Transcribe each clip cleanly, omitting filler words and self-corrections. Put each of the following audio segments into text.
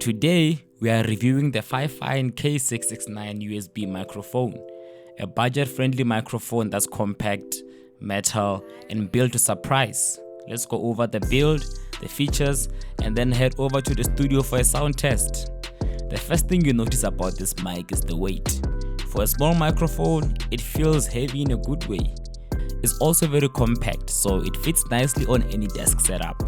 Today, we are reviewing the FIFINE K669 USB microphone, a budget-friendly microphone that's compact, metal, and built to surprise. Let's go over the build, the features, and then head over to the studio for a sound test. The first thing you notice about this mic is the weight. For a small microphone, it feels heavy in a good way. It's also very compact, so it fits nicely on any desk setup.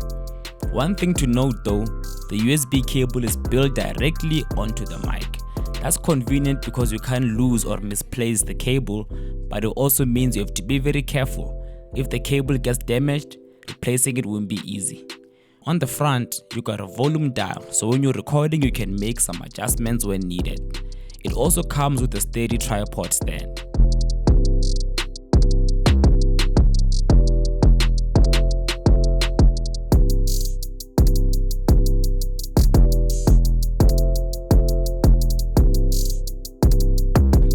One thing to note though, the USB cable is built directly onto the mic. That's convenient because you can't lose or misplace the cable, but it also means you have to be very careful. If the cable gets damaged, replacing it won't be easy. On the front, you got a volume dial, so when you're recording you can make some adjustments when needed. It also comes with a steady tripod stand.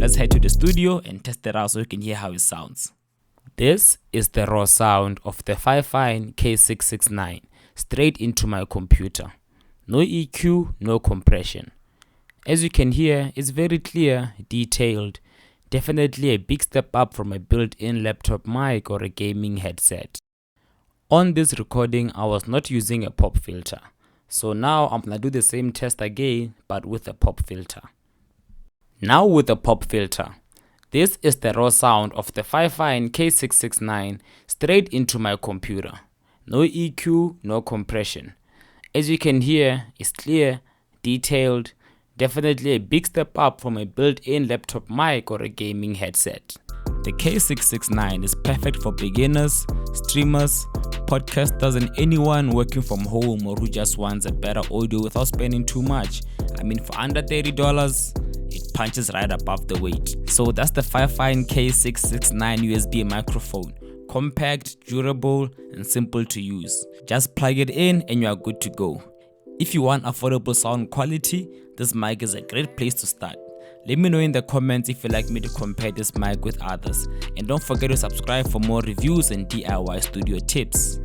Let's head to the studio and test it out so you can hear how it sounds. This is the raw sound of the FIFINE K669 straight into my computer. No EQ, no compression. As you can hear, it's very clear, detailed, definitely a big step up from a built-in laptop mic or a gaming headset. On this recording, I was not using a pop filter. So now I'm gonna do the same test again, but with a pop filter. Now with a pop filter, this is the raw sound of the FIFINE K669 straight into my computer. No EQ, no compression. As you can hear, it's clear, detailed, definitely a big step up from a built-in laptop mic or a gaming headset. The K669 is perfect for beginners, streamers, podcasters, and anyone working from home or who just wants a better audio without spending too much. I mean, for under $30, it punches right above the weight. So that's the FIFINE K669 USB microphone. Compact, durable, and simple to use. Just plug it in and you are good to go. If you want affordable sound quality, this mic is a great place to start. Let me know in the comments if you'd like me to compare this mic with others. And don't forget to subscribe for more reviews and DIY studio tips.